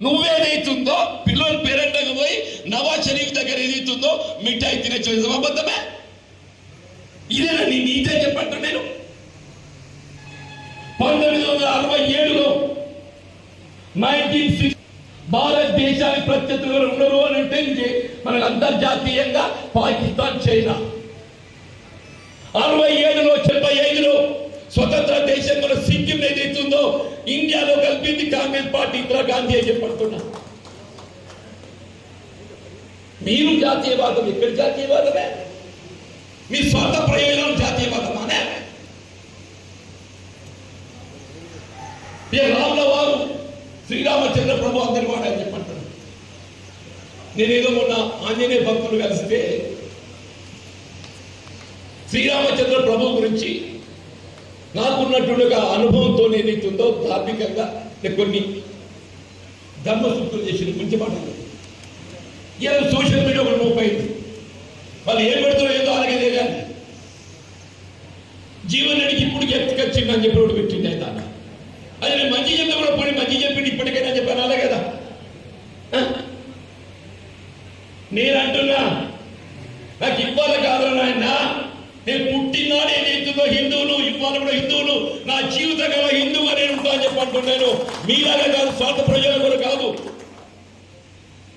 నువ్వేదైతుందో పిల్లలు పేరెంట్గా పోయి నవాజ్ షరీఫ్ దగ్గర ఏదైతుందో మిఠాయి తినచ్చు అబద్ధమే. ఇదేనా నీ నీతే చెప్పంటా నేను. 1967లో 1960 భారతదేశానికి ప్రత్యర్థులు ఉండరు అని అంటే మనకు అంతర్జాతీయంగా పాకిస్తాన్, చైనా. 67లో 75లో స్వతంత్ర దేశంలో సిక్కిం ఏదైతుందో ఇండియాలో కలిపింది కాంగ్రెస్ పార్టీ, ఇందిరాగాంధీ అని చెప్పడుతున్నా. మీరు జాతీయవాదం ఎక్కడ జాతీయవాదమే? మీ స్వార్థ ప్రయోజనం జాతీయవాదమానే? రాముల వారు శ్రీరామచంద్ర ప్రభు అందరి వాడు అని చెప్పంటారు. నేనేదో మొన్న ఆంజనేయ భక్తులు కలిస్తే శ్రీరామచంద్ర ప్రభు గురించి నాకున్నట్టుగా అనుభవంతో ఏదైతుందో ధార్మికంగా కొన్ని ధర్మ సూక్తులు చేసిన మంచి మాటలు ఏదో సోషల్ మీడియా ఒకటి మోపైంది. వాళ్ళు ఏం పెడతారో ఏదో అలాగే కానీ జీవనానికి ఇప్పుడు ఎత్తుకొచ్చింది అని చెప్పి ఒకటి పెట్టింది. అయితే అది నేను మంచి చెప్తే కూడా పోయి మంచి చెప్పింది ఇప్పటికైనా చెప్పాను అలా కదా. నేను అంటున్నా నాకు ఇవ్వాలి కాదు నాయన, నేను పుట్టినాడు ఏదైతుందో హిందువులు, ఇవాళ కూడా హిందువులు, నా జీవితకాల హిందువుగా నేను ఉంటా అని చెప్పి అంటున్నాను. మీలాగా కాదు, స్వార్థ ప్రయోజనం కూడా కాదు.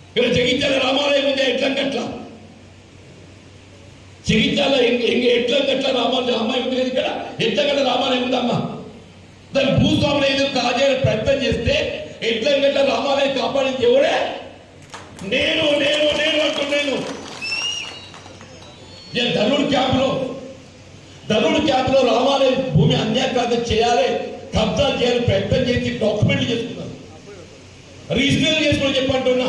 ఇక్కడ జగిత్యాల రామాలయం ఉంది, ఎట్లంగట్ల జగిత్యాల ఎట్లంగట్ల రామాలయం అమ్మాయి ఉంది కదా, ఇక్కడ ఎట్లంగట్ల రామాలయం ఉందమ్మా. దాని భూస్వాములు ఏదో కాజేయాలని ప్రయత్నం చేస్తే ఎట్లంగట్ల రామాలయం కాపాడింది ఎవడే? నేను నేను నేను అంటున్నాను. నేను ధనుడు క్యాంపులో రామాలయం భూమి అన్యాక్రాంతం చేయాలి, కబ్జా చేయాలి ప్రయత్నం చేసి డాక్యుమెంట్లు చేసుకున్నాను, రిజిస్టర్ చేసుకుని చెప్పంటున్నా.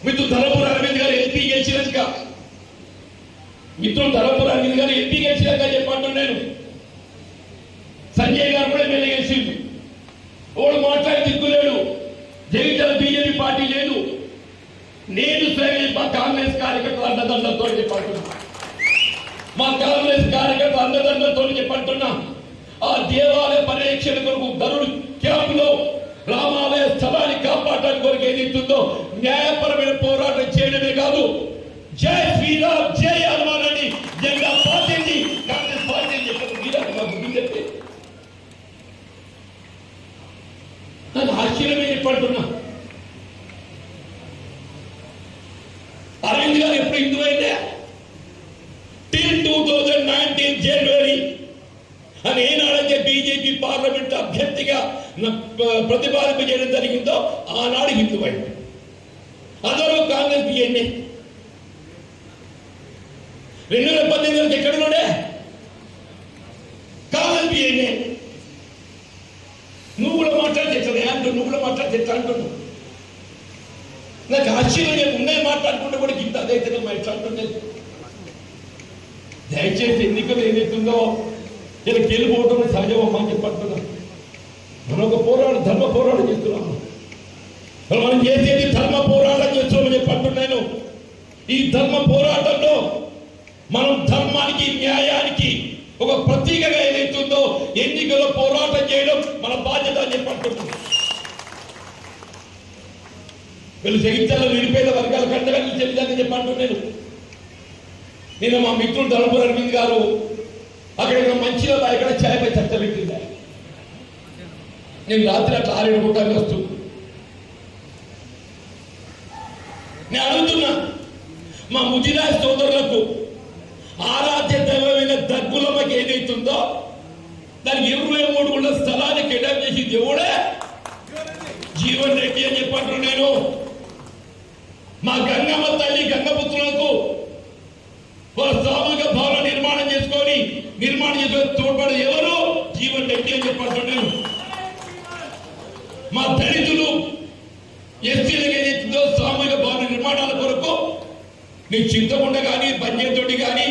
మిత్రుడు ధర్మపురి అరవింద్ గారు ఎంపీ గెలిచినాక, చెప్పంటున్నాను. సంజయ్ గారు కూడా ఎమ్మెల్యే గెలిచింది. వాడు మాట్లాడి దిక్కులేడు. జగిత్యాల బీజేపీ పార్టీ లేదు. నేను మా కాంగ్రెస్ కార్యకర్తల అండదండలతో చెప్పంటున్నా, మా కాంగ్రెస్ కార్యకర్తల అండదండలతో చెప్పంటున్నా. ఆ దేవాలయ పర్యవేక్షణ కొరకు ధనుడు క్యాంపులో రామాలయ స్థలాన్ని కాపాడటానికి కొరకు ఏదైతుందో న్యాయపరమైన పోరాటం చేయడమే కాదు, జై శ్రీరామ్ జై హనుమాన్ అని జెండా పార్టీని కాంగ్రెస్ పార్టీ చెప్పి నాకు ఆశ్చర్యమే చెప్పంటున్నా. అరవింద్ గారు ఎప్పుడు హిందూ అయితే టిల్ 2019 జనవరి అని ఏనాడైతే బీజేపీ పార్లమెంట్ అభ్యర్థిగా ప్రతిపాదింప చేయడం జరిగిందో ఆనాడు హిందూ అయింది. అందరూ కాంగ్రెస్ బియ్యండి 2018 ఎక్కడున్నాడే కాంగ్రెస్ బియ్యండి. నువ్వు కూడా మాట్లాడితే అంటూ నువ్వు కూడా మాట్లాడితే అంటున్నావు. నాకు ఆశ్చర్యం ఉన్నాయి మాట్లాడుకుంటే కూడా గింత అదైతే మా ఇట్లా అంటున్నాను. దయచేసి ఎన్నికలు ఏదైతుందో ఇలా గెలుపోవటం సహజమమ్మా అని చెప్పంటున్నాను. మనం ఒక పోరాటం ధర్మ పోరాటం చేస్తున్నాము. మనం చేసేది ధర్మ పోరాటం చేస్తున్నామని చెప్పంటున్నాను. ఈ ధర్మ పోరాటంలో మనం ధర్మానికి న్యాయానికి ఒక ప్రతీకగా ఏదైతుందో ఎన్నికల్లో పోరాటం చేయడం మన బాధ్యత అని చెప్పంటున్నాను. వీళ్ళు జగిత్యాల నిరుపేద వర్గాల కంటగా నిలిచేదని చెప్పంటున్నాను. నేను మా మిత్రుడు ధర్మపురి అరవింద్ గారు అక్కడ మంచిగా ఇక్కడ ఛాయపై చర్చ పెట్టింది. నేను రాత్రి అట్లా 6 గంటలకు వస్తూ నేను అడుగుతున్నా మా ముజిరాజ్ సోదరులకు ఆరాధ్య దైవమైన దగ్గులమ్మకి ఏదైతుందో దానికి 23 గుంటల స్థలాన్ని కేటాయింపు చేసి దేవుడే జీవన్ రెడ్డి అని చెప్పంటారు. నేను మా గంగమ్మ తల్లి గంగపుత్రులకు వాళ్ళ సామూహిక భవనం నిర్మాణం చేసుకొని తోడ్పడేది ఎవరు? జీవన్ రెడ్డి అని చెప్పంటున్నాను. మా దళితులు ఎస్సీలకు ఏదైతుందో సామూహిక భవన నిర్మాణాల కొరకు నీకు చింతకుండ కానీ, బంజేతోటి కానీ,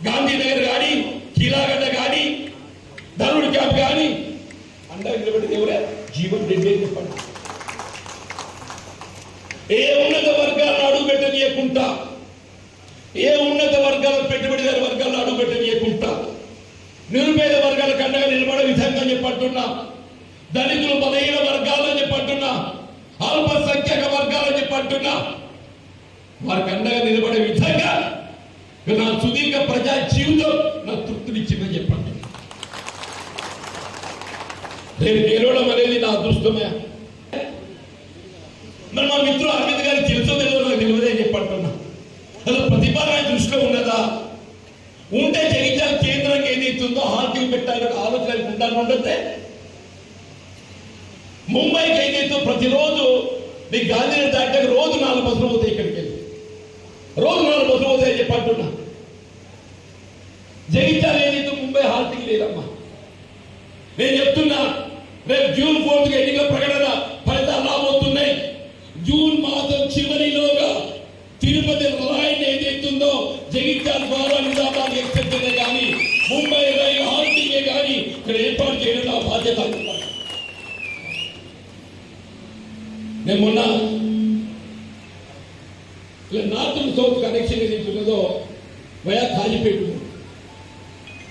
గాంధీనగర్ కానీ, కీలాగడ్డ కానీ, ధనుడి క్యాంప్ కానీ అండా నిలబడి ఎవరే? జీవన్ రెడ్డి అని చెప్పండి. ఏ ఉన్నత వర్గాలను అడుగు పెట్టనీయకుండా, ఏ ఉన్నత వర్గాల పెట్టుబడిదారు వర్గాలను అడుగు పెట్టనీయకుండా నిరుపేద వర్గాల కండగా నిలబడే విధంగా చెప్పంటున్నా. దళితులు బలహీన వర్గాలని చెప్పంటున్నా. నిలబడాలని చెప్పి అంటున్నా. వారికి అండగా నిలబడే విధంగా నా సుదీర్ఘ ప్రజా జీవితం నా తృప్తినిచ్చిందని చెప్పండి. నేను గెలవడం అనేది నా అదృష్టమే. మరి మా మిత్రుడు అరవింద్ గారికి తెలుసో తెలియదో నాకు తెలియదే చెప్పంటున్నా. అసలు ప్రతిపాదన దృష్టిలో ఉన్నదా? ఉంటే జగిత్యాల కేంద్రంగా ఏదైతుందో హార్టింగ్ పెట్టాలని ఆలోచన ఉండాలంటే ముంబైకి ఏదైతే ప్రతిరోజు మీ గాంధీ దాటాక రోజు 4 బస్సులు పోతాయి. ఇక్కడికి వెళ్ళి రోజు 4 బస్సులు పోతాయి చెప్పంటున్నా. జగిత్యాల ఏదైతే ముంబై హార్టింగ్ లేదమ్మా. నేను చెప్తున్నా, రేపు జూన్ 4th ఎన్నికల ప్రకటన ఫలితాలు రాబోతున్నాయి. జూన్ మాసం చివరిలోగా తిరుపతి లైన్ ఏదైతుందో జగిత్యాల ద్వారా నిజామాబాద్ ఎక్స్ప్రెస్ కానీ ముంబై రైలు హాల్టింగే కానీ ఇక్కడ ఏర్పాటు చేయడం నా బాధ్యత. నేను మొన్న నార్త్ సౌత్ కనెక్షన్ ఏదైతున్నదో వయా కాజీపేట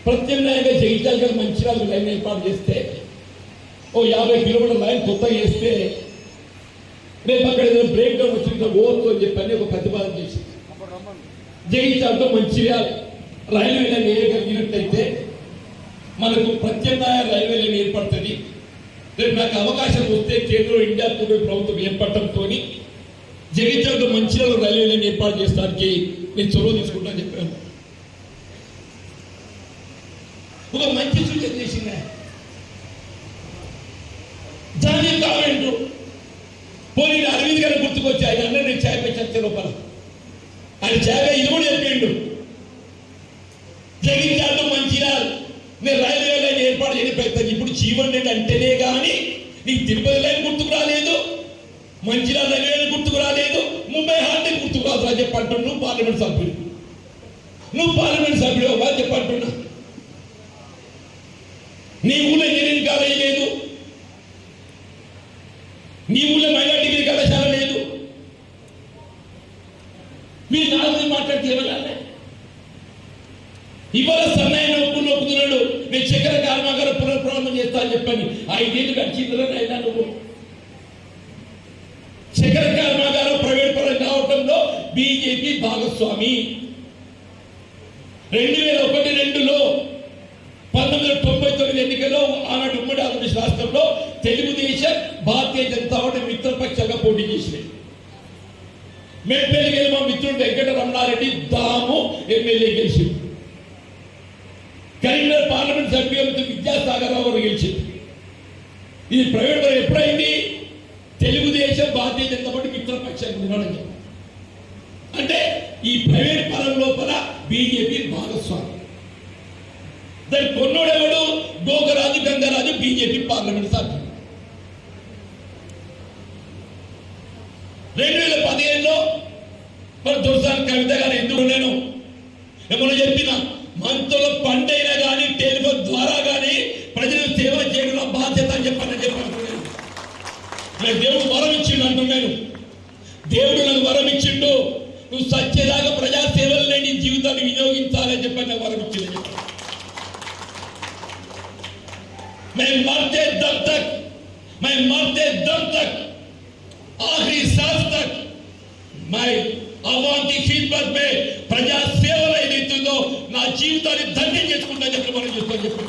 ప్రత్యామ్నాయంగా జగిత్యాల మంచిర్యాల లైన్ ఏర్పాటు చేస్తే ఓ 50 కిలోమీటర్ల లైన్ కొత్తగా చేస్తే రేపు అక్కడ ఏదైనా బ్రేక్ డౌన్ వచ్చిందో ఓవర్తో అని చెప్పని ఒక ప్రతిపాదన చేసి జగిత్యాలతో మంచిర్యాల రైల్వే లైన్ వేయగలిగినట్టయితే మనకు ప్రత్యామ్నాయ రైల్వే లైన్ ఏర్పడుతుంది. రేపు నాకు అవకాశం వస్తే కేంద్రంలో ఇండియా కూటమి ప్రభుత్వం ఏర్పడటంతో జగిత్యాలతో మంచిర్యాల రైల్వే లైన్ ఏర్పాటు చేయడానికి నేను చొరవ తీసుకుంటానని చెప్పాను. ఒక మంచి సూచన చేసింది జాతీయ గవర్నమెంట్. పోనీ అరవింద్ గారు గుర్తుకొచ్చి ఆయన అన్న నేను ఛాయపై చర్చ లోపల ఆయన ఛాయపై ఇది కూడా చెప్పిండు. జగిత్యాలతో మంచిర్యాల నేను రైల్వే లైన్ ఏర్పాటు చేయని ప్రయత్నం. ఇప్పుడు చీవండి అంటేనే కానీ నీకు తిరుపతి లైన్ గుర్తుకు రాలేదు, మంచిర్యాల రైల్వే లైన్ గుర్తుకు రాలేదు, ముంబై హార్టింగ్ గుర్తుకు రాదు అని చెప్పి అంటున్నా. నువ్వు పార్లమెంట్ సభ్యుడు అని చెప్పి అంటున్నా. నీ ఊళ్ళో ఇంజనీరింగ్ కాలేజీ లేదు, నీ ఊళ్ళో మైనార్ డిగ్రీ కళాశాల లేదు. మీరు నాలుగు మాట్లాడితే ఏమన్నా ఇవాళ సన్నాయి నొప్పుతున్నాడు. నేను చక్కెర కర్మాగారం పునఃప్రారంభం చేస్తా అని చెప్పని 5 ఏళ్ళు గడిచిందని అయినా నువ్వు చక్కెర కర్మాగారం ప్రైవేట్ పరం కావటంలో బీజేపీ భాగస్వామి. 2001-2లో 1999 ఎన్నికల్లో ఆనాడు ఉమ్మడి ఆంధ్రప్రదేశ్ రాష్ట్రంలో తెలుగుదేశం భారతీయ జనతా పార్టీ మిత్రపక్షంగా పోటీ చేసినాయి. మేడ్పల్లికి వెళ్ళి మా మిత్రుడు వెంకట రమణారెడ్డి దాము ఎమ్మెల్యే గెలిచింది. కరీంనగర్ పార్లమెంట్ సభ్యులు విద్యాసాగర్ రావు గారు గెలిచింది. ఇది ప్రైవేట్ పరం ఎప్పుడైంది? తెలుగుదేశం భారతీయ జనతా పార్టీ మిత్రపక్షంగా ఉండడం. అంటే ఈ ప్రైవేట్ పరం లోపల బీజేపీ భాగస్వామి. దాని కొన్నోడెవడు? గోగరాజు గంగరాజు బీజేపీ పార్లమెంట్ సభ్యుడు. 2015లో మరి దొరసాని కవిత గారు ఎందుకు నేను ఏమన్నా చెప్పిన మంత్రుల పండైనా కానీ టెలిఫోన్ ద్వారా కానీ ప్రజలకు సేవ చేయడం బాధ్యత అని చెప్పాను. దేవుడు వరం ఇచ్చిండు అంటున్నాను. దేవుడు నాకు వరం ఇచ్చిండు, నువ్వు సత్యదాకా ప్రజా సేవలనే నీ జీవితాన్ని వినియోగించాలని చెప్పని నాకు వరం ఇచ్చింది. मैं मरते दम तक आखिरी सांस तक मैं आवाम की खिदमत में प्रजा సేవలు ఏదైతుందో నా జీవితాన్ని ధన్యం చేసుకుంటా చెప్పి మనం చూస్తాం. చెప్పి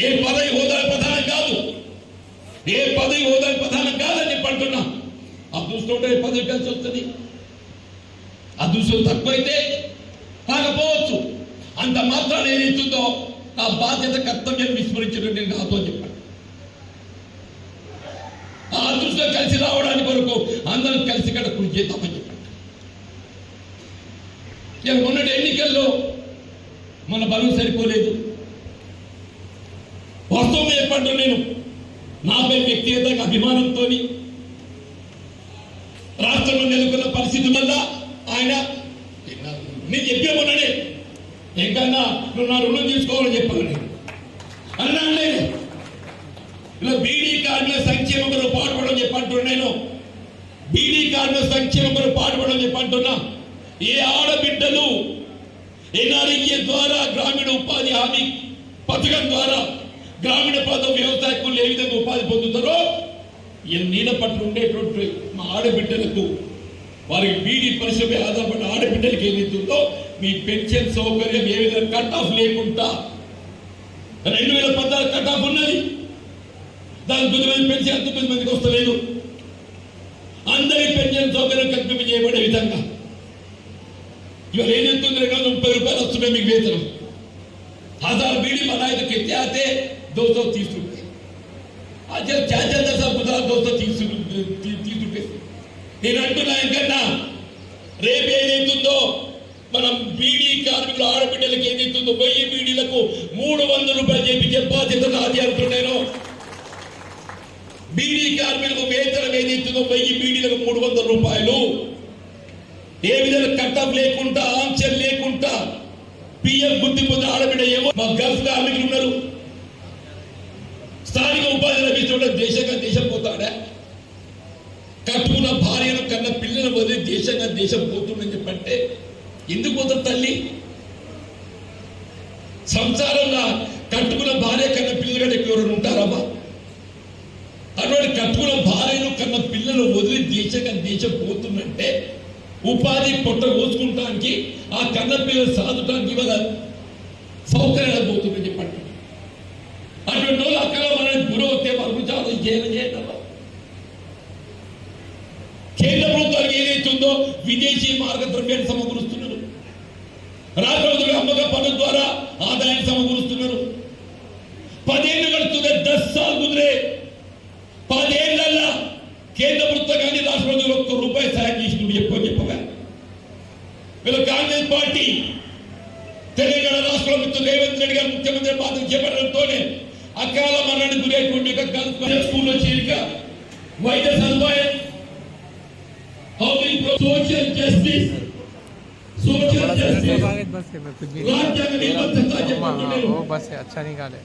ఏ పదవి హోదా ప్రధానం కాదు, ఏ పదవి హోదా ప్రధానం కాదని చెప్పి అంటున్నా. అదృష్టం పదవి కలిసి వస్తుంది. అదృష్టం తక్కువైతే కాకపోవచ్చు. అంత మాత్రాన ఏదైతుందో నా బాధ్యత కర్తవ్యం విస్మరించడం నేను నాతో చెప్పాను. ఆ అదృష్టం కలిసి రావడానికి వరకు అందరం కలిసి ఇక్కడ కృషి చేద్దామని చెప్పాను. మొన్నటి ఎన్నికల్లో మన బలం సరిపోలేదు. వాస్తవం ఏర్పడ్డా నేను నాపై వ్యక్తిగతంగా అభిమానంతో రాష్ట్రంలో నెలకొన్న పరిస్థితి వల్ల ఆయన నేను చెప్పేమన్నాడే ఇంకన్నా నువ్వు నా రుణం తీసుకోవాలని చెప్పాను అన్నా. నేను ఇలా బీడీ కార్మికుల సంక్షేమం కొరకు పాటుపడడం చెప్పంటున్నా. నేను బీడీ కార్మికుల సంక్షేమం కొరకు పాటుపడడం చెప్పంటున్నా. ఏ ఆడబిడ్డలు ఎన్ఆర్ఈజీ ద్వారా గ్రామీణ ఉపాధి హామీ పథకం ద్వారా గ్రామీణ ప్రాంతం వ్యవసాయ కూలీలు ఏ విధంగా ఉపాధి పొందుతారో ఈ నీడ పట్ల ఉండేటువంటి మా ఆడబిడ్డలకు వారికి బీడీ పరిశ్రమ ఆధారపడిన ఆడబిడ్డలకి ఏదైతుందో మీ పెన్షన్ సౌకర్యం ఏ విధంగా కట్ ఆఫ్ లేకుండా 2014 కట్ ఆఫ్ ఉన్నది. దానికి 9 మంది పెన్షన్ 9 మందికి వస్తలేదు. అందరి పెన్షన్ సౌకర్యం కల్పింప చేయబడే విధంగా ఇవాళ ఏదైతుంది 230 రూపాయలు వస్తున్నాయి మీకు వేతనం. 1000 बीडी बनाए तो कितने आते 230 रुपए. आज क्या चलता सब गुजरात 230 रुपए. నేను అంటున్నా ఎంకన్నా రేపు ఏదైతుందో మనం బీడీ కార్మికులు ఆడబిడ్డలకు ఏదైతుందో 1000 బీడీలకు 300 రూపాయలు చేయించే బాధ్యత నాది అంటున్నాను. బీడీ కార్మికులకు వేతనం ఏదైతుందో 1000 బీడీలకు 300 రూపాయలు ఏ విధంగా కట్టం లేకుండా ఆంక్షలు లేకుండా పిఎఫ్ గుర్తింపు ఆడబిడ్డ ఏమో మా గల్ఫ్ కార్మికులు ఉన్నారు. స్థానిక ఉపాధి లభిస్తుంటే దేశం పోతాడా? కట్టుకున్న భార్యను కన్న పిల్లలు వదిలి దేశం పోతుందని చెప్పంటే ఎందుకు పోతుంది తల్లి? సంసారంలో కట్టుకున్న భార్య కన్న పిల్లలు కంటే ఎవరు ఉంటారమ్మా? అటువంటి కట్టుకున్న భార్యను కన్న పిల్లలు వదిలి దేశం పోతుందంటే ఉపాధి పొట్ట కోసుకుంటానికి ఆ కన్న పిల్లలు సాధటానికి ఇవాళ సౌకర్యాలు పోతుందని చెప్పండి. అటువంటి వాళ్ళు అక్కడ మనకి గురవుతే వాళ్ళకు చాలా చేయడం. కేంద్ర ప్రభుత్వానికి ఏదైతుందో విదేశీ మార్గద్రవ్యాన్ని సమకూరుస్తున్నారు. రాష్ట్ర అమ్మక పన్ను ద్వారా ఆదాయాన్ని సమకూరుస్తున్నారు. 10 ఏళ్ళు గడుస్తుంది. 10 సార్లు కుదిరే 10 ఏళ్ళల్లో కేంద్ర ప్రభుత్వం కానీ రాష్ట్ర ప్రభుత్వం ₹1 సాయం చేసినప్పుడు చెప్పగా వీళ్ళ కాంగ్రెస్ పార్టీ తెలంగాణ రాష్ట్ర ప్రభుత్వం రేవంత్ రెడ్డి గారు ముఖ్యమంత్రి బాధ్యత చేపట్టడంతోనే అకాల మరణానికి గురైనటువంటి స్కూల్లో చేరిక, వైద్య సదుపాయం, సోషల్ జస్టిస్ रात जाकर बस है अच्छा निकाले।